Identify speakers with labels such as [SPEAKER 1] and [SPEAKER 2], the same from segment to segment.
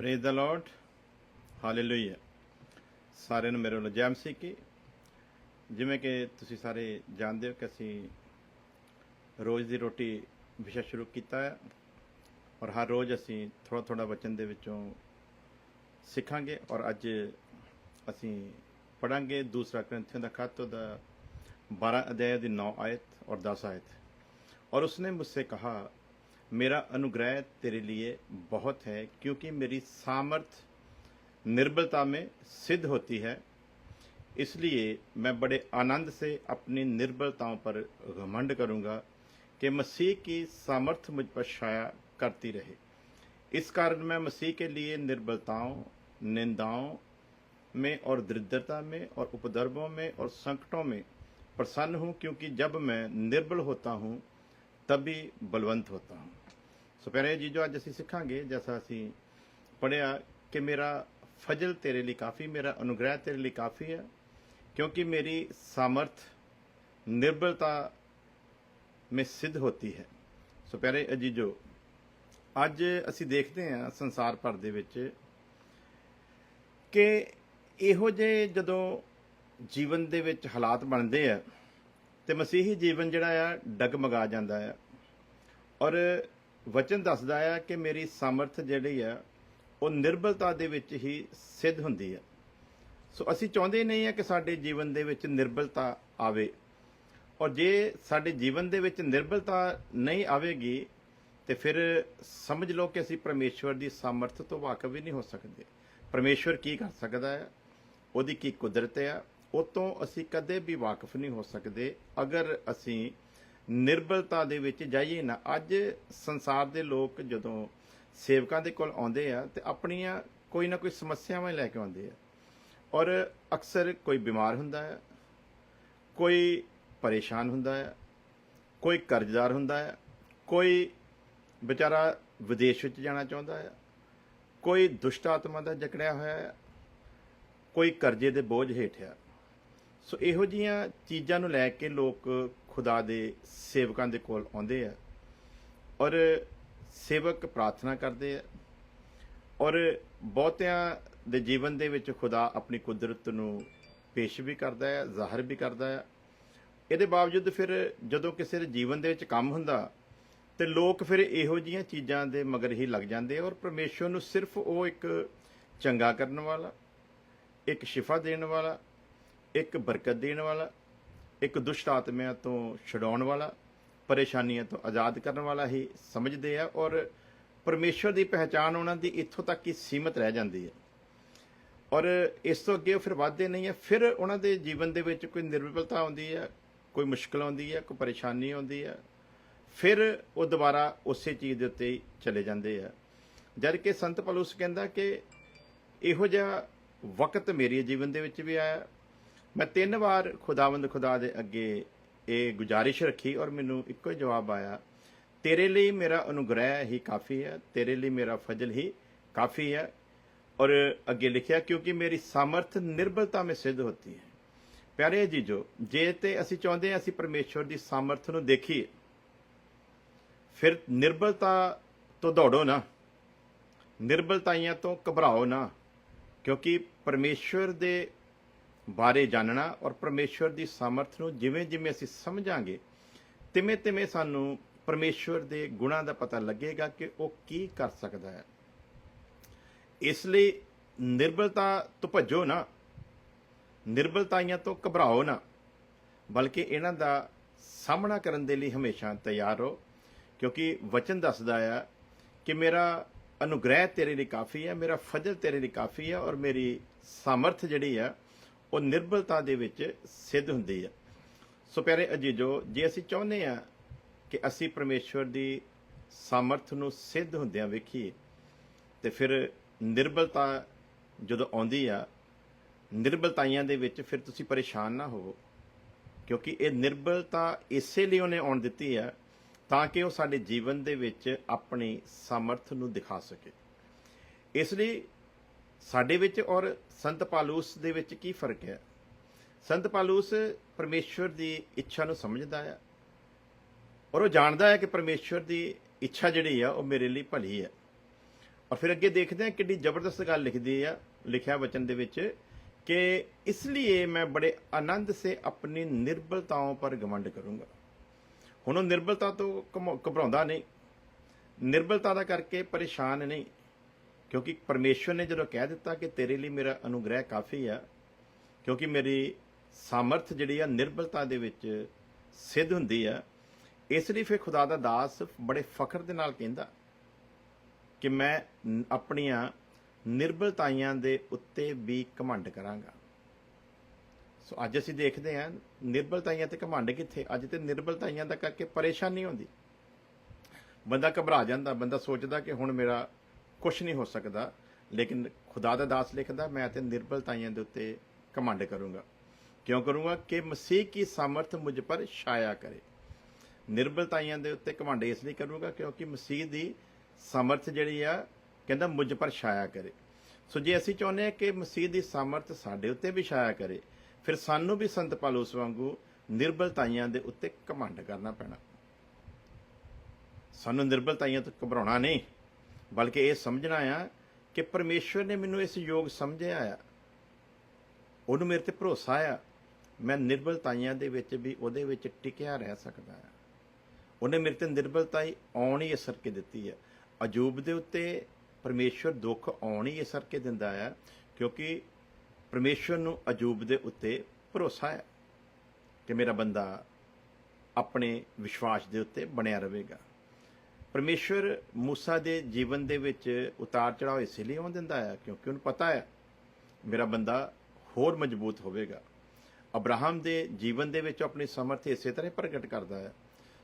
[SPEAKER 1] Praise the Lord, hallelujah. सारे ਨੂੰ ਮੇਰੇ ਵੱਲੋਂ ਜੈ ਮਸੀਹ ਕੀ। ਜਿਵੇਂ ਕਿ ਤੁਸੀਂ ਸਾਰੇ ਜਾਣਦੇ ਹੋ ਕਿ ਅਸੀਂ ਰੋਜ਼ ਦੀ ਰੋਟੀ ਵਿਸ਼ਾ ਸ਼ੁਰੂ ਕੀਤਾ ਹੈ ਔਰ ਹਰ ਰੋਜ਼ ਅਸੀਂ ਥੋੜਾ ਥੋੜਾ ਵਚਨ ਦੇ ਵਿੱਚੋਂ ਸਿੱਖਾਂਗੇ। ਔਰ ਅੱਜ ਅਸੀਂ ਪੜਾਂਗੇ दूसरा करंथियों ਦਾ खत ਦਾ 12 अध्याय ਦੀ 9 आयत और 10 आयत। और उसने मुझसे कहा, मेरा अनुग्रह तेरे लिए बहुत है, क्योंकि मेरी सामर्थ निर्बलता में सिद्ध होती है। इसलिए मैं बड़े आनंद से अपनी निर्बलताओं पर घमंड करूँगा कि मसीह की सामर्थ मुझ पर छाया करती रहे। इस कारण मैं मसीह के लिए निर्बलताओं, निंदाओं में और दरिद्रता में और उपद्रवों में और संकटों में प्रसन्न हूँ, क्योंकि जब मैं निर्बल होता हूँ तभी बलवंत होता हूँ। सो प्यारे जी, जो अज असीं सिखांगे, जैसा असीं पढ़िया कि मेरा फजल तेरे लिए काफ़ी, मेरा अनुग्रह तेरे लिए काफ़ी है, क्योंकि मेरी सामर्थ निर्बलता में सिद्ध होती है। सो प्यारे अजीजो, अज असीं देखते हैं संसार भर दे विच कि इहो ਜਿਹੇ ਜਦੋਂ ਜੀਵਨ ਦੇ ਵਿੱਚ ਹਾਲਾਤ ਬਣਦੇ ਆ ਤੇ ਮਸੀਹੀ ਜੀਵਨ ਜਿਹੜਾ ਆ ਡਗਮਗਾ ਜਾਂਦਾ ਆ। ਔਰ ਵਚਨ ਦੱਸਦਾ ਆ ਕਿ ਮੇਰੀ ਸਾਮਰਥ ਜਿਹੜੀ ਆ ਉਹ ਨਿਰਬਲਤਾ ਦੇ ਵਿੱਚ ਹੀ ਸਿੱਧ ਹੁੰਦੀ ਆ। ਸੋ ਅਸੀਂ ਚਾਹੁੰਦੇ ਨਹੀਂ ਆ ਕਿ ਸਾਡੇ ਜੀਵਨ ਦੇ ਵਿੱਚ ਨਿਰਬਲਤਾ ਆਵੇ। ਔਰ ਜੇ ਸਾਡੇ ਜੀਵਨ ਦੇ ਵਿੱਚ ਨਿਰਬਲਤਾ ਨਹੀਂ ਆਵੇਗੀ ਤੇ ਫਿਰ ਸਮਝ ਲਓ ਕਿ ਅਸੀਂ ਪਰਮੇਸ਼ਵਰ ਦੀ ਸਾਮਰਥ ਤੋਂ ਵਾਕਫ ਹੀ ਨਹੀਂ ਹੋ ਸਕਦੇ। ਪਰਮੇਸ਼ਵਰ ਕੀ ਕਰ ਸਕਦਾ ਹੈ, ਉਹਦੀ ਕੀ ਕੁਦਰਤ ਆ, ਉਹ ਤੋਂ ਅਸੀਂ ਕਦੇ ਵੀ ਵਾਕਫ ਨਹੀਂ ਹੋ ਸਕਦੇ ਅਗਰ ਅਸੀਂ ਨਿਰਬਲਤਾ ਦੇ ਵਿੱਚ ਜਾਈਏ ਨਾ। ਅੱਜ ਸੰਸਾਰ ਦੇ ਲੋਕ ਜਦੋਂ ਸੇਵਕਾਂ ਦੇ ਕੋਲ ਆਉਂਦੇ ਆ ਤੇ ਆਪਣੀਆਂ ਕੋਈ ਨਾ ਕੋਈ ਸਮੱਸਿਆਵਾਂ ਲੈ ਕੇ ਆਉਂਦੇ ਆ। ਔਰ ਅਕਸਰ ਕੋਈ ਬਿਮਾਰ ਹੁੰਦਾ ਹੈ, ਕੋਈ ਪਰੇਸ਼ਾਨ ਹੁੰਦਾ ਹੈ, ਕੋਈ ਕਰਜ਼ਦਾਰ ਹੁੰਦਾ ਹੈ, ਕੋਈ ਵਿਚਾਰਾ ਵਿਦੇਸ਼ ਵਿੱਚ ਜਾਣਾ ਚਾਹੁੰਦਾ ਹੈ, ਕੋਈ ਦੁਸ਼ਟ ਆਤਮਾ ਦਾ ਜਕੜਿਆ ਹੋਇਆ ਹੈ, ਕੋਈ ਕਰਜ਼ੇ ਦੇ ਬੋਝ ਹੇਠ ਆ। ਸੋ ਇਹੋ ਜਿਹੀਆਂ ਚੀਜ਼ਾਂ ਨੂੰ ਲੈ ਕੇ ਲੋਕ ਖੁਦਾ ਦੇ ਸੇਵਕਾਂ ਦੇ ਕੋਲ ਆਉਂਦੇ ਆ ਔਰ ਸੇਵਕ ਪ੍ਰਾਰਥਨਾ ਕਰਦੇ ਆ। ਔਰ ਬਹੁਤਿਆਂ ਦੇ ਜੀਵਨ ਦੇ ਵਿੱਚ ਖੁਦਾ ਆਪਣੀ ਕੁਦਰਤ ਨੂੰ ਪੇਸ਼ ਵੀ ਕਰਦਾ ਹੈ, ਜ਼ਾਹਰ ਵੀ ਕਰਦਾ ਹੈ। ਇਹਦੇ ਬਾਵਜੂਦ ਫਿਰ ਜਦੋਂ ਕਿਸੇ ਦੇ ਜੀਵਨ ਦੇ ਵਿੱਚ ਕੰਮ ਹੁੰਦਾ ਤੇ ਲੋਕ ਫਿਰ ਇਹੋ ਜਿਹੀਆਂ ਚੀਜ਼ਾਂ ਦੇ ਮਗਰ ਹੀ ਲੱਗ ਜਾਂਦੇ ਆ। ਔਰ ਪਰਮੇਸ਼ਵਰ ਨੂੰ ਸਿਰਫ ਉਹ ਇੱਕ ਚੰਗਾ ਕਰਨ ਵਾਲਾ, ਇੱਕ ਸ਼ਿਫਾ ਦੇਣ ਵਾਲਾ, ਇੱਕ ਬਰਕਤ ਦੇਣ ਵਾਲਾ, ਇੱਕ ਦੁਸ਼ਟ ਆਤਮਿਆਂ ਤੋਂ ਛਡਾਉਣ ਵਾਲਾ, ਪਰੇਸ਼ਾਨੀਆਂ ਤੋਂ ਆਜ਼ਾਦ ਕਰਨ ਵਾਲਾ ਹੀ ਸਮਝਦੇ ਆ। ਔਰ ਪਰਮੇਸ਼ਵਰ ਦੀ ਪਹਿਚਾਣ ਉਹਨਾਂ ਦੀ ਇੱਥੋਂ ਤੱਕ ਹੀ ਸੀਮਤ ਰਹਿ ਜਾਂਦੀ ਹੈ ਔਰ ਇਸ ਤੋਂ ਅੱਗੇ ਉਹ ਫਿਰ ਵੱਧਦੇ ਨਹੀਂ ਹੈ। ਫਿਰ ਉਹਨਾਂ ਦੇ ਜੀਵਨ ਦੇ ਵਿੱਚ ਕੋਈ ਨਿਰਬਲਤਾ ਆਉਂਦੀ ਹੈ, ਕੋਈ ਮੁਸ਼ਕਿਲ ਆਉਂਦੀ ਹੈ, ਕੋਈ ਪਰੇਸ਼ਾਨੀ ਆਉਂਦੀ ਹੈ, ਫਿਰ ਉਹ ਦੁਬਾਰਾ ਉਸੇ ਚੀਜ਼ ਦੇ ਉੱਤੇ ਹੀ ਚਲੇ ਜਾਂਦੇ ਆ। ਜਦ ਕਿ ਸੰਤ ਪੌਲੁਸ ਕਹਿੰਦਾ ਕਿ ਇਹੋ ਜਿਹਾ ਵਕਤ ਮੇਰੇ ਜੀਵਨ ਦੇ ਵਿੱਚ ਵੀ ਆਇਆ। ਮੈਂ 3 ਵਾਰ ਖੁਦਾਵੰਦ ਖੁਦਾ ਦੇ ਅੱਗੇ ਇਹ ਗੁਜ਼ਾਰਿਸ਼ ਰੱਖੀ ਔਰ ਮੈਨੂੰ ਇੱਕੋ ਹੀ ਜਵਾਬ ਆਇਆ, ਤੇਰੇ ਲਈ ਮੇਰਾ ਅਨੁਗ੍ਰਹਿ ਹੀ ਕਾਫੀ ਹੈ, ਤੇਰੇ ਲਈ ਮੇਰਾ ਫਜ਼ਲ ਹੀ ਕਾਫੀ ਹੈ। ਔਰ ਅੱਗੇ ਲਿਖਿਆ, ਕਿਉਂਕਿ ਮੇਰੀ ਸਾਮਰਥ ਨਿਰਬਲਤਾ में सिद्ध होती है। ਪਿਆਰੇ ਜੀਜੋ, ਜੇ ਤੇ ਅਸੀਂ ਚਾਹੁੰਦੇ ਹਾਂ ਅਸੀਂ ਪਰਮੇਸ਼ਵਰ ਦੀ ਸਾਮਰਥ ਨੂੰ ਦੇਖੀਏ, ਫਿਰ ਨਿਰਬਲਤਾ ਤੋਂ ਦੌੜੋ ਨਾ, ਨਿਰਬਲਤਾਈਆਂ ਤੋਂ ਘਬਰਾਓ ਨਾ, ਕਿਉਂਕਿ ਪਰਮੇਸ਼ਵਰ ਦੇ ਬਾਰੇ ਜਾਣਨਾ ਔਰ ਪਰਮੇਸ਼ਵਰ ਦੀ ਸਾਮਰਥ ਨੂੰ ਜਿਵੇਂ ਜਿਵੇਂ ਅਸੀਂ ਸਮਝਾਂਗੇ ਤਿਵੇਂ ਤਿਵੇਂ ਸਾਨੂੰ ਪਰਮੇਸ਼ਵਰ ਦੇ ਗੁਣਾਂ ਦਾ ਪਤਾ ਲੱਗੇਗਾ ਕਿ ਉਹ ਕੀ ਕਰ ਸਕਦਾ ਹੈ। ਇਸ ਲਈ ਨਿਰਬਲਤਾ ਤੋਂ ਭੱਜੋ ਨਾ, ਨਿਰਬਲਤਾਈਆਂ ਤੋਂ ਘਬਰਾਓ ਨਾ, ਬਲਕਿ ਇਹਨਾਂ ਦਾ ਸਾਹਮਣਾ ਕਰਨ ਦੇ ਲਈ ਹਮੇਸ਼ਾ ਤਿਆਰ ਰਹੋ। ਕਿਉਂਕਿ ਵਚਨ ਦੱਸਦਾ ਆ ਕਿ ਮੇਰਾ ਅਨੁਗ੍ਰਹਿ ਤੇਰੇ ਲਈ ਕਾਫੀ ਹੈ, ਮੇਰਾ ਫਜ਼ਲ ਤੇਰੇ ਲਈ ਕਾਫੀ ਹੈ ਔਰ ਮੇਰੀ ਸਾਮਰਥ ਜਿਹੜੀ ਆ ਉਹ ਨਿਰਬਲਤਾ ਦੇ ਵਿੱਚ ਸਿੱਧ ਹੁੰਦੀ ਹੈ। ਸੋ ਪਿਆਰੇ ਅਜੀਜ਼ੋ, ਜੇ ਅਸੀਂ ਚਾਹੁੰਦੇ ਹਾਂ ਕਿ ਅਸੀਂ ਪਰਮੇਸ਼ਵਰ ਦੀ ਸਾਮਰਥ ਨੂੰ ਸਿੱਧ ਹੁੰਦਿਆਂ ਵੇਖੀਏ ਤੇ ਫਿਰ ਨਿਰਬਲਤਾ ਜਦੋਂ ਆਉਂਦੀ ਆ, ਨਿਰਬਲਤਾਈਆਂ ਦੇ ਵਿੱਚ ਫਿਰ ਤੁਸੀਂ ਪਰੇਸ਼ਾਨ ਨਾ ਹੋਵੋ, ਕਿਉਂਕਿ ਇਹ ਨਿਰਬਲਤਾ ਇਸੇ ਲਈ ਉਹਨੇ ਆਉਣ ਦਿੱਤੀ ਆ ਤਾਂ ਕਿ ਉਹ ਸਾਡੇ ਜੀਵਨ ਦੇ ਵਿੱਚ ਆਪਣੀ ਸਾਮਰਥ ਨੂੰ ਦਿਖਾ ਸਕੇ। ਇਸ ਲਈ ਸਾਡੇ ਵਿੱਚ ਔਰ ਸੰਤ ਪੌਲੁਸ ਦੇ ਵਿੱਚ ਕੀ ਫਰਕ ਹੈ? ਸੰਤ ਪੌਲੁਸ ਪਰਮੇਸ਼ਵਰ ਦੀ ਇੱਛਾ ਨੂੰ ਸਮਝਦਾ ਹੈ ਔਰ ਉਹ ਜਾਣਦਾ ਹੈ ਕਿ ਪਰਮੇਸ਼ਵਰ ਦੀ ਇੱਛਾ ਜਿਹੜੀ ਆ ਉਹ ਮੇਰੇ ਲਈ ਭਲੀ ਹੈ। ਔਰ ਫਿਰ ਅੱਗੇ ਦੇਖਦੇ ਹਾਂ ਕਿੰਨੀ ਜ਼ਬਰਦਸਤ ਗੱਲ ਲਿਖਿਆ ਵਚਨ ਦੇ ਵਿੱਚ कि इसलिए मैं बड़े आनंद से अपनी निर्बलताओं पर घमंड करूंगा। ਹੁਣ ਉਹ ਨਿਰਬਲਤਾ ਤੋਂ ਘਬਰਾਉਂਦਾ ਨਹੀਂ, ਨਿਰਬਲਤਾ ਦਾ ਕਰਕੇ ਪਰੇਸ਼ਾਨ ਨਹੀਂ, ਕਿਉਂਕਿ ਪਰਮੇਸ਼ਵਰ ਨੇ ਜਦੋਂ ਕਹਿ ਦਿੱਤਾ ਕਿ ਤੇਰੇ ਲਈ ਮੇਰਾ ਅਨੁਗ੍ਰਹਿ ਕਾਫੀ ਆ, ਕਿਉਂਕਿ ਮੇਰੀ ਸਾਮਰਥ ਜਿਹੜੀ ਆ ਨਿਰਬਲਤਾ ਦੇ ਵਿੱਚ ਸਿੱਧ ਹੁੰਦੀ ਆ। ਇਸ ਲਈ ਫਿਰ ਖੁਦਾ ਦਾ ਦਾਸ ਬੜੇ ਫਖਰ ਦੇ ਨਾਲ ਕਹਿੰਦਾ ਕਿ ਮੈਂ ਆਪਣੀਆਂ ਨਿਰਬਲਤਾਈਆਂ ਦੇ ਉੱਤੇ ਵੀ ਘਮੰਡ ਕਰਾਂਗਾ। ਸੋ ਅੱਜ ਅਸੀਂ ਦੇਖਦੇ ਹਾਂ ਨਿਰਬਲਤਾਈਆਂ ਤੇ ਘਮੰਡ ਕਿੱਥੇ, ਅੱਜ ਤੇ ਨਿਰਬਲਤਾਈਆਂ ਦਾ ਕਰਕੇ ਪਰੇਸ਼ਾਨੀ ਹੁੰਦੀ, ਬੰਦਾ ਘਬਰਾ ਜਾਂਦਾ, ਬੰਦਾ ਸੋਚਦਾ ਕਿ ਹੁਣ ਮੇਰਾ ਕੁਝ ਨਹੀਂ ਹੋ ਸਕਦਾ। ਲੇਕਿਨ ਖੁਦਾ ਦਾ ਦਾਸ ਲਿਖਦਾ ਮੈਂ ਤੇ ਨਿਰਬਲਤਾਈਆਂ ਦੇ ਉੱਤੇ ਘਮੰਡ ਕਰੂੰਗਾ। ਕਿਉਂ ਕਰੂੰਗਾ? ਕਿ ਮਸੀਹ ਕੀ ਸਾਮਰਥ ਮੁਝ ਪਰ ਛਾਇਆ ਕਰੇ। ਨਿਰਬਲਤਾਈਆਂ ਦੇ ਉੱਤੇ ਘਮੰਡ ਇਸ ਲਈ ਕਰੂੰਗਾ ਕਿਉਂਕਿ ਮਸੀਹ ਦੀ ਸਮਰਥ ਜਿਹੜੀ ਆ ਕਹਿੰਦਾ ਮੁਝ ਪਰ ਛਾਇਆ ਕਰੇ। ਸੋ ਜੇ ਅਸੀਂ ਚਾਹੁੰਦੇ ਹਾਂ ਕਿ ਮਸੀਹ ਦੀ ਸਮਰਥ ਸਾਡੇ ਉੱਤੇ ਵੀ ਛਾਇਆ ਕਰੇ, ਫਿਰ ਸਾਨੂੰ ਵੀ ਸੰਤ ਪੌਲੁਸ ਵਾਂਗੂ ਨਿਰਬਲਤਾਈਆਂ ਦੇ ਉੱਤੇ ਘਮੰਡ ਕਰਨਾ ਪੈਣਾ। ਸਾਨੂੰ ਨਿਰਬਲਤਾਈਆਂ ਤੋਂ ਘਬਰਾਉਣਾ ਨਹੀਂ, ਬਲਕਿ ਇਹ ਸਮਝਣਾ ਆ ਕਿ ਪਰਮੇਸ਼ਵਰ ਨੇ ਮੈਨੂੰ ਇਸ ਯੋਗ ਸਮਝਿਆ ਆ, ਉਹਨੂੰ ਮੇਰੇ ਤੇ ਭਰੋਸਾ ਆ, ਮੈਂ ਨਿਰਬਲਤਾਈਆਂ ਦੇ ਵਿੱਚ ਵੀ ਉਹਦੇ ਵਿੱਚ ਟਿਕਿਆ ਰਹਿ ਸਕਦਾ ਆ। ਉਹਨੇ ਮੇਰੇ ਤੇ ਨਿਰਬਲਤਾਈ ਆਉਣ ਹੀ ਅਸਰ ਕੇ ਦਿੱਤੀ ਹੈ। ਅਯੂਬ ਦੇ ਉੱਤੇ ਪਰਮੇਸ਼ਵਰ ਦੁੱਖ ਆਉਣ ਹੀ ਅਸਰ ਕੇ ਦਿੰਦਾ ਆ, ਕਿਉਂਕਿ ਪਰਮੇਸ਼ਵਰ ਨੂੰ ਅਯੂਬ ਦੇ ਉੱਤੇ ਭਰੋਸਾ ਹੈ ਕਿ ਮੇਰਾ ਬੰਦਾ ਆਪਣੇ ਵਿਸ਼ਵਾਸ ਦੇ ਉੱਤੇ ਬਣਿਆ ਰਹੇਗਾ। ਪਰਮੇਸ਼ਵਰ ਮੂਸਾ ਦੇ ਜੀਵਨ ਦੇ ਵਿੱਚ ਉਤਾਰ ਚੜਾਅ ਇਸ ਲਈ ਆਉਣ ਦਿੰਦਾ ਹੈ ਕਿਉਂਕਿ ਉਹਨੂੰ ਪਤਾ ਹੈ ਮੇਰਾ ਬੰਦਾ ਹੋਰ ਮਜ਼ਬੂਤ ਹੋਵੇਗਾ। ਅਬਰਾਹਮ ਦੇ ਜੀਵਨ ਦੇ ਵਿੱਚ ਆਪਣੀ ਸਮਰਥ ਇਸੇ ਤਰ੍ਹਾਂ ਪ੍ਰਗਟ ਕਰਦਾ ਹੈ।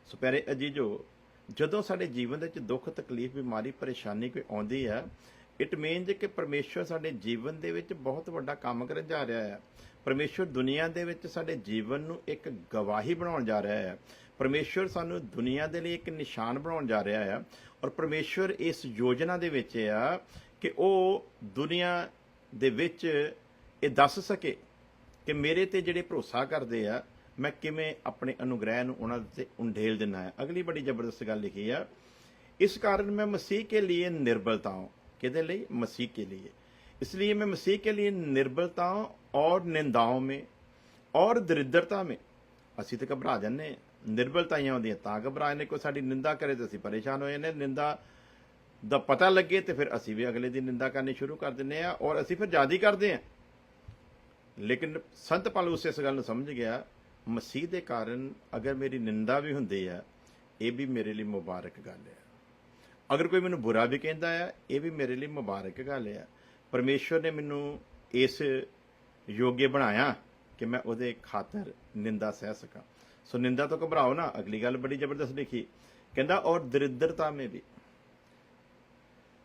[SPEAKER 1] ਸੋ ਪਿਆਰੇ ਅਜੀਜ਼ੋ, ਜਦੋਂ ਸਾਡੇ ਜੀਵਨ ਦੇ ਵਿੱਚ ਦੁੱਖ, ਤਕਲੀਫ, ਬਿਮਾਰੀ, ਪਰੇਸ਼ਾਨੀ ਕੋਈ ਆਉਂਦੀ ਹੈ, ਇਟ ਮੀਨਜ਼ ਕਿ ਪਰਮੇਸ਼ਵਰ ਸਾਡੇ ਜੀਵਨ ਦੇ ਵਿੱਚ ਬਹੁਤ ਵੱਡਾ ਕੰਮ ਕਰਨ ਜਾ ਰਿਹਾ ਹੈ। ਪਰਮੇਸ਼ਵਰ ਦੁਨੀਆ ਦੇ ਵਿੱਚ ਸਾਡੇ ਜੀਵਨ ਨੂੰ ਇੱਕ ਗਵਾਹੀ ਬਣਾਉਣ ਜਾ ਰਿਹਾ ਹੈ। ਪਰਮੇਸ਼ਵਰ ਸਾਨੂੰ ਦੁਨੀਆ ਦੇ ਲਈ ਇੱਕ ਨਿਸ਼ਾਨ ਬਣਾਉਣ ਜਾ ਰਿਹਾ ਹੈ। ਔਰ ਪਰਮੇਸ਼ਵਰ ਇਸ ਯੋਜਨਾ ਦੇ ਵਿੱਚ ਆ ਕਿ ਉਹ ਦੁਨੀਆ ਦੇ ਵਿੱਚ ਇਹ ਦੱਸ ਸਕੇ ਕਿ ਮੇਰੇ ਤੇ ਜਿਹੜੇ ਭਰੋਸਾ ਕਰਦੇ ਆ, ਮੈਂ ਕਿਵੇਂ ਆਪਣੇ ਅਨੁਗ੍ਰਹਿ ਨੂੰ ਉਹਨਾਂ ਤੇ ਉੰਡੇਲ ਦਿੰਦਾ ਹੈ। ਅਗਲੀ ਬੜੀ ਜ਼ਬਰਦਸਤ ਗੱਲ ਲਿਖੀ ਆ, ਇਸ ਕਾਰਨ मैं मसीह के लिए निर्बलता हूँ। किधर लिए? मसीह के लिए। इसलिए मैं मसीह के लिए निर्बलताओं और निंदाओं में और दरिद्रता में, ਅਸੀਂ ਤਾਂ ਘਬਰਾ ਜਾਂਦੇ ਹਾਂ, ਨਿਰਬਲਤਾਈਆਂ ਆਉਂਦੀਆਂ ਤਾਂ ਘਬਰਾ ਜਾਂਦੇ। ਕੋਈ ਸਾਡੀ ਨਿੰਦਾ ਕਰੇ ਤਾਂ ਅਸੀਂ ਪਰੇਸ਼ਾਨ ਹੋ ਜਾਂਦੇ, ਨਿੰਦਾ ਦਾ ਪਤਾ ਲੱਗੇ ਤੇ ਫਿਰ ਅਸੀਂ ਵੀ ਅਗਲੇ ਦੀ ਨਿੰਦਾ ਕਰਨੀ ਸ਼ੁਰੂ ਕਰ ਦਿੰਦੇ ਆ, ਔਰ ਅਸੀਂ ਫਿਰ ਜ਼ਿਆਦਾ ਹੀ ਕਰਦੇ ਹਾਂ। ਲੇਕਿਨ ਸੰਤ ਪੌਲੁਸ ਇਸ ਗੱਲ ਨੂੰ ਸਮਝ ਗਿਆ, ਮਸੀਹ ਦੇ ਕਾਰਨ ਅਗਰ ਮੇਰੀ ਨਿੰਦਾ ਵੀ ਹੁੰਦੀ ਆ, ਇਹ ਵੀ ਮੇਰੇ ਲਈ ਮੁਬਾਰਕ ਗੱਲ ਹੈ। ਅਗਰ ਕੋਈ ਮੈਨੂੰ ਬੁਰਾ ਵੀ ਕਹਿੰਦਾ ਆ, ਇਹ ਵੀ ਮੇਰੇ ਲਈ ਮੁਬਾਰਕ ਗੱਲ ਆ। ਪਰਮੇਸ਼ਵਰ ਨੇ ਮੈਨੂੰ ਇਸ ਯੋਗੇ ਬਣਾਇਆ ਕਿ ਮੈਂ ਉਹਦੇ ਖਾਤਰ ਨਿੰਦਾ ਸਹਿ ਸਕਾਂ। ਸੋ ਨਿੰਦਾ ਤੋਂ ਘਬਰਾਓ ਨਾ। ਅਗਲੀ ਗੱਲ ਬੜੀ ਜ਼ਬਰਦਸਤ ਲਿਖੀ, ਕਹਿੰਦਾ ਔਰ ਦਰਿਦਰਤਾ ਮੇ ਵੀ।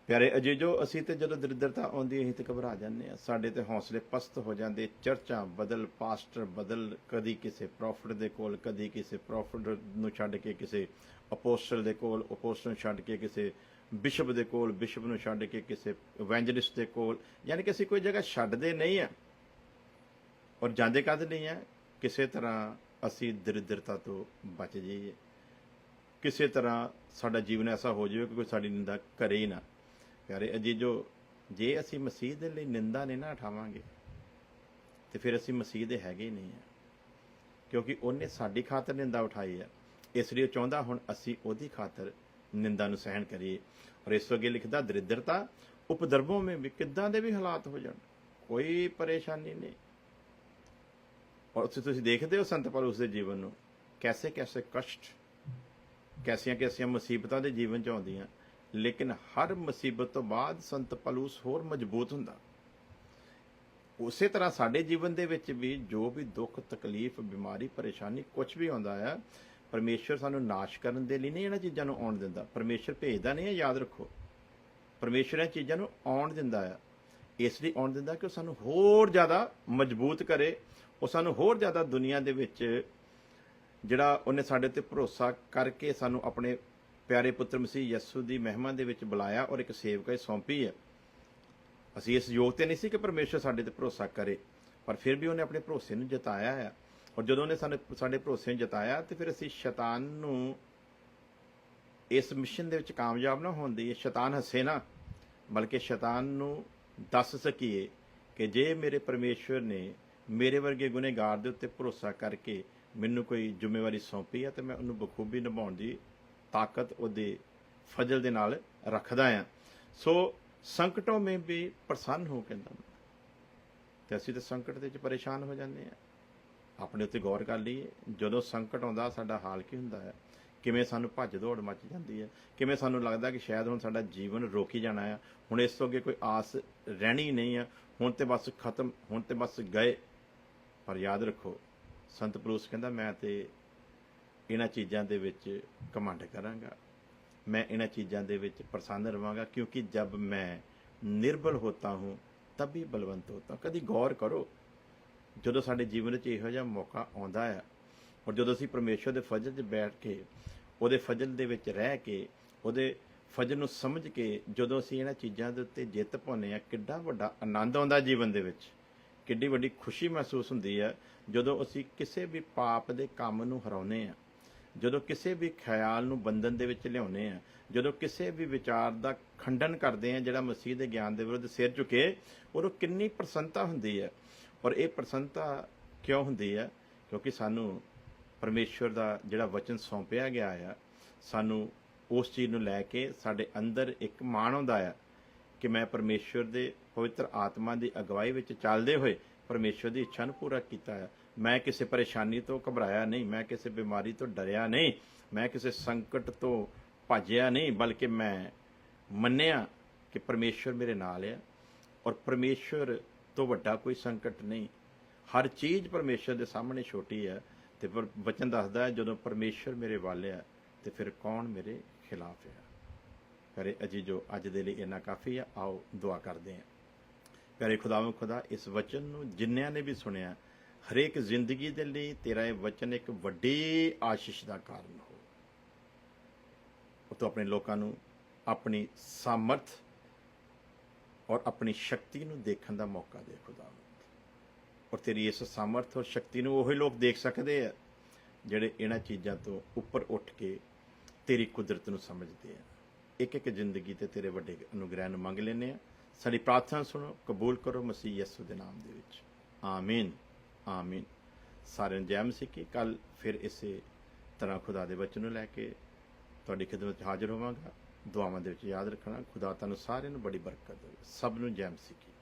[SPEAKER 1] ਪਿਆਰੇ ਅਜੀਜ਼ੋ, ਅਸੀਂ ਤੇ ਜਦੋਂ ਦਰਿਦਰਤਾ ਆਉਂਦੀ ਅਸੀਂ ਤੇ ਘਬਰਾ ਜਾਂਦੇ ਆ, ਸਾਡੇ ਤੇ ਹੌਸਲੇ ਪਸਤ ਹੋ ਜਾਂਦੇ। ਚਰਚਾਂ ਬਦਲ, ਪਾਸਟਰ ਬਦਲ, ਕਦੀ ਕਿਸੇ ਪ੍ਰੋਫਿਟ ਦੇ ਕੋਲ, ਕਦੀ ਕਿਸੇ ਪ੍ਰੋਫਿਟ ਨੂੰ ਛੱਡ ਕੇ ਕਿਸੇ ਅਪੋਸਟਲ ਦੇ ਕੋਲ, ਅਪੋਸਟਲ ਨੂੰ ਛੱਡ ਕੇ ਕਿਸੇ ਬਿਸ਼ਪ ਦੇ ਕੋਲ, ਬਿਸ਼ਪ ਨੂੰ ਛੱਡ ਕੇ ਕਿਸੇ ਇਵੈਂਜਲਿਸਟ ਦੇ ਕੋਲ। ਯਾਨੀ ਕਿ ਅਸੀਂ ਕੋਈ ਜਗ੍ਹਾ ਛੱਡਦੇ ਨਹੀਂ ਆ ਔਰ ਜਾਂਦੇ ਕਦ ਨਹੀਂ ਆ। ਕਿਸੇ ਤਰ੍ਹਾਂ ਅਸੀਂ ਦਰਿਦਰਤਾ ਤੋਂ ਬਚ ਜਾਈਏ, ਕਿਸੇ ਤਰ੍ਹਾਂ ਸਾਡਾ ਜੀਵਨ ਐਸਾ ਹੋ ਜਾਵੇ ਕਿ ਕੋਈ ਸਾਡੀ ਨਿੰਦਾ ਕਰੇ ਹੀ ਨਾ। ਪਿਆਰੇ ਅਜੀਜ਼ੋ, ਜੇ ਅਸੀਂ ਮਸੀਹ ਦੇ ਲਈ ਨਿੰਦਾ ਨਹੀਂ ਨਾ ਉਠਾਵਾਂਗੇ ਤੇ ਫਿਰ ਅਸੀਂ ਮਸੀਹ ਦੇ ਹੈਗੇ ਹੀ ਨਹੀਂ ਆ, ਕਿਉਂਕਿ ਉਹਨੇ ਸਾਡੀ ਖਾਤਰ ਨਿੰਦਾ ਉਠਾਈ ਹੈ। ਇਸ ਲਈ ਉਹ ਚਾਹੁੰਦਾ ਹੁਣ ਅਸੀਂ ਉਹਦੀ ਖਾਤਰ ਨਿੰਦਾ ਨੂੰ ਸਹਿਣ ਕਰੀਏ। ਔਰ ਇਸ ਤੋਂ ਅੱਗੇ ਲਿਖਦਾ ਦਰਿਦਰਤਾ ਉਪਦਰਵੋਂ ਮੇਂ ਵੀ, ਕਿੱਦਾਂ ਦੇ ਵੀ ਹਾਲਾਤ ਹੋ ਜਾਣ, ਕੋਈ ਪਰੇਸ਼ਾਨੀ ਨਹੀਂ। ਔਰ ਤੁਸੀਂ ਦੇਖਦੇ ਹੋ ਸੰਤ ਪੌਲੁਸ ਦੇ ਜੀਵਨ ਨੂੰ, ਕੈਸੇ ਕੈਸੇ ਕਸ਼ਟ, ਕੈਸੀਆਂ ਕੈਸੀਆਂ ਮੁਸੀਬਤਾਂ ਦੇ ਜੀਵਨ 'ਚ ਆਉਂਦੀਆਂ, ਲੇਕਿਨ ਹਰ ਮੁਸੀਬਤ ਤੋਂ ਬਾਅਦ ਸੰਤ ਪੌਲੁਸ ਹੋਰ ਮਜ਼ਬੂਤ ਹੁੰਦਾ। ਉਸੇ ਤਰ੍ਹਾਂ ਸਾਡੇ ਜੀਵਨ ਦੇ ਵਿੱਚ ਵੀ ਜੋ ਵੀ ਦੁੱਖ, ਤਕਲੀਫ, ਬਿਮਾਰੀ, ਪਰੇਸ਼ਾਨੀ ਕੁਝ ਵੀ ਆਉਂਦਾ ਆ, ਪਰਮੇਸ਼ਵਰ ਸਾਨੂੰ ਨਾਸ਼ ਕਰਨ ਦੇ ਲਈ ਨਹੀਂ ਇਹਨਾਂ ਚੀਜ਼ਾਂ ਨੂੰ ਆਉਣ ਦਿੰਦਾ। ਪਰਮੇਸ਼ਵਰ ਭੇਜਦਾ ਨਹੀਂ ਹੈ, ਯਾਦ ਰੱਖੋ। ਪਰਮੇਸ਼ਵਰ ਇਹ ਚੀਜ਼ਾਂ ਨੂੰ ਆਉਣ ਦਿੰਦਾ ਆ, ਇਸ ਲਈ ਆਉਣ ਦਿੰਦਾ ਕਿ ਉਹ ਸਾਨੂੰ ਹੋਰ ਜ਼ਿਆਦਾ ਮਜ਼ਬੂਤ ਕਰੇ, ਉਹ ਸਾਨੂੰ ਹੋਰ ਜ਼ਿਆਦਾ ਦੁਨੀਆ ਦੇ ਵਿੱਚ ਜਿਹੜਾ ਉਹਨੇ ਸਾਡੇ ਤੇ ਭਰੋਸਾ ਕਰਕੇ ਸਾਨੂੰ ਆਪਣੇ ਪਿਆਰੇ ਪੁੱਤਰ ਮਸੀਹ ਯਸੂ ਦੀ ਮਹਿਮਾ ਦੇ ਵਿੱਚ ਬੁਲਾਇਆ ਔਰ ਇੱਕ ਸੇਵਕਾਈ ਸੌਂਪੀ ਹੈ। ਅਸੀਂ ਇਸ ਯੋਗ ਤੇ ਨਹੀਂ ਸੀ ਕਿ ਪਰਮੇਸ਼ਵਰ ਸਾਡੇ ਤੇ ਭਰੋਸਾ ਕਰੇ, ਪਰ ਫਿਰ ਵੀ ਉਹਨੇ ਆਪਣੇ ਭਰੋਸੇ ਨੂੰ ਜਤਾਇਆ ਹੈ। ਔਰ ਜਦੋਂ ਉਹਨੇ ਸਾਡੇ ਭਰੋਸੇ ਨੂੰ ਜਤਾਇਆ ਤੇ ਫਿਰ ਅਸੀਂ ਸ਼ੈਤਾਨ ਨੂੰ ਇਸ ਮਿਸ਼ਨ ਦੇ ਵਿੱਚ ਕਾਮਯਾਬ ਨਾ ਹੋਣ ਦੇਈਏ। ਸ਼ੈਤਾਨ ਹੱਸੇ ਨਾ, ਬਲਕਿ ਸ਼ੈਤਾਨ ਨੂੰ ਦੱਸ ਸਕੀਏ ਕਿ ਜੇ ਮੇਰੇ ਪਰਮੇਸ਼ਵਰ ਨੇ ਮੇਰੇ ਵਰਗੇ ਗੁਨੇਗਾਰ ਦੇ ਉੱਤੇ ਭਰੋਸਾ ਕਰਕੇ ਮੈਨੂੰ ਕੋਈ ਜ਼ਿੰਮੇਵਾਰੀ ਸੌਂਪੀ ਹੈ ਤੇ ਮੈਂ ਉਹਨੂੰ ਬਖੂਬੀ ਨਿਭਾਉਣ ਦੀ ਤਾਕਤ ਉਹਦੇ ਫਜ਼ਲ ਦੇ ਨਾਲ ਰੱਖਦਾ ਆ। ਸੋ ਸੰਕਟੋਂ ਮੇਂ ਵੀ ਪ੍ਰਸੰਨ ਹੋ ਕਹਿੰਦਾ। ਤੇ ਅਸੀਂ ਤਾਂ ਸੰਕਟ ਦੇ ਵਿੱਚ ਪਰੇਸ਼ਾਨ ਹੋ ਜਾਂਦੇ ਆ। ਆਪਣੇ ਉੱਤੇ ਗੌਰ ਕਰ ਲਈਏ, ਜਦੋਂ ਸੰਕਟ ਆਉਂਦਾ ਸਾਡਾ ਹਾਲ ਕੀ ਹੁੰਦਾ ਹੈ, ਕਿਵੇਂ ਸਾਨੂੰ ਭੱਜ ਦੌੜ ਮੱਚ ਜਾਂਦੀ ਹੈ, ਕਿਵੇਂ ਸਾਨੂੰ ਲੱਗਦਾ ਕਿ ਸ਼ਾਇਦ ਹੁਣ ਸਾਡਾ ਜੀਵਨ ਰੁਕ ਹੀ ਜਾਣਾ ਆ, ਹੁਣ ਇਸ ਤੋਂ ਅੱਗੇ ਕੋਈ ਆਸ ਰਹਿਣੀ ਨਹੀਂ ਆ, ਹੁਣ ਤੇ ਬਸ ਖਤਮ, ਹੁਣ ਤੇ ਬਸ ਗਏ। ਪਰ ਯਾਦ ਰੱਖੋ, ਸੰਤ ਪਲੂਸ ਕਹਿੰਦਾ ਮੈਂ ਤੇ ਇਹਨਾਂ ਚੀਜ਼ਾਂ ਦੇ ਵਿੱਚ ਘਮੰਡ ਕਰਾਂਗਾ, मैं इन चीज़ों के विच प्रसन्न रहांगा, क्योंकि जब मैं निर्बल होता हूँ तभी बलवंत होता हूँ। कभी गौर करो, जो साडे जीवन में इहो जिहा मौका आउंदा है और जो असीं परमेश्वर के फजल च बैठ के उहदे फजल दे विच रह के उहदे फजल नूं समझ के जो असीं इन्हां चीज़ां दे उत्ते जित पाउने आ, किड्डा वड्डा आनंद आउंदा जीवन दे विच, किड्डी वड्डी खुशी महसूस हुंदी है जो असीं किसी भी पाप के काम नूं हराउने आ, ਜਦੋਂ ਕਿਸੇ ਵੀ ਖਿਆਲ ਨੂੰ ਬੰਧਨ ਦੇ ਵਿੱਚ ਲਿਆਉਂਦੇ ਆ, ਜਦੋਂ ਕਿਸੇ ਵੀ ਵਿਚਾਰ ਦਾ ਖੰਡਨ ਕਰਦੇ ਆ ਜਿਹੜਾ ਮਸੀਹ ਦੇ ਗਿਆਨ ਦੇ ਵਿਰੁੱਧ ਸਿਰ ਝੁਕੇ, ਉਦੋਂ ਕਿੰਨੀ ਪ੍ਰਸੰਨਤਾ ਹੁੰਦੀ ਹੈ। ਔਰ ਇਹ ਪ੍ਰਸੰਨਤਾ ਕਿਉਂ ਹੁੰਦੀ ਹੈ? ਕਿਉਂਕਿ ਸਾਨੂੰ ਪਰਮੇਸ਼ਵਰ ਦਾ ਜਿਹੜਾ ਵਚਨ ਸੌਂਪਿਆ ਗਿਆ ਆ, ਸਾਨੂੰ ਉਸ ਚੀਜ਼ ਨੂੰ ਲੈ ਕੇ ਸਾਡੇ ਅੰਦਰ ਇੱਕ ਮਾਣ ਆਉਂਦਾ ਆ ਕਿ ਮੈਂ ਪਰਮੇਸ਼ਵਰ ਦੇ ਪਵਿੱਤਰ ਆਤਮਾ ਦੀ ਅਗਵਾਈ ਵਿੱਚ ਚੱਲਦੇ ਹੋਏ ਪਰਮੇਸ਼ਵਰ ਦੀ ਇੱਛਾ ਨੂੰ ਪੂਰਾ ਕੀਤਾ ਹੈ। मैं किसी परेशानी तो घबराया नहीं, मैं किसी बीमारी तो डरिया नहीं, मैं किसी संकट तो भजया नहीं, बल्कि मैं मन्निया कि परमेश्वर मेरे नाल है और परमेश्वर तो वड्डा कोई संकट नहीं। हर चीज़ परमेश्वर के सामने छोटी है। तो पर वचन दसदा है जो परमेश्वर मेरे वाले है तो फिर कौन मेरे खिलाफ है। प्यारे अजीजो, अज दे लई इन्ना काफ़ी है। आओ दुआ करते हैं। प्यारे खुदावंद खुदा, इस वचन नूं जिन्नियां ने भी सुनिया, हरेक जिंदगी के लिए तेरा ये वचन एक वड्डी आशीष का कारण हो। तो अपने लोगों नूं अपनी सामर्थ और अपनी शक्ति नूं देखण दा मौका दे खुदावंद, और तेरी इस सामर्थ और शक्ति नूं ओही लोग देख सकते हैं जिहड़े इन्हां चीज़ां तो उपर उठ के तेरी कुदरत नूं समझते हैं। एक एक जिंदगी ते तेरे वड्डे अनुग्रह नूं मंग लैंदे आ। साडी प्रार्थना सुनो, कबूल करो मसीह यसू दे नाम दे विच। आमीन आमीन। सारे जय मसीह की। कल फिर इस तरह खुदा के वचन लैके तुहाडी खिदमत हाजिर होवांगा। दुआवां दे विच याद रखना। खुदा तुहानूं सारिआं नूं बड़ी बरकत देवे। सब नूं जय मसीह की।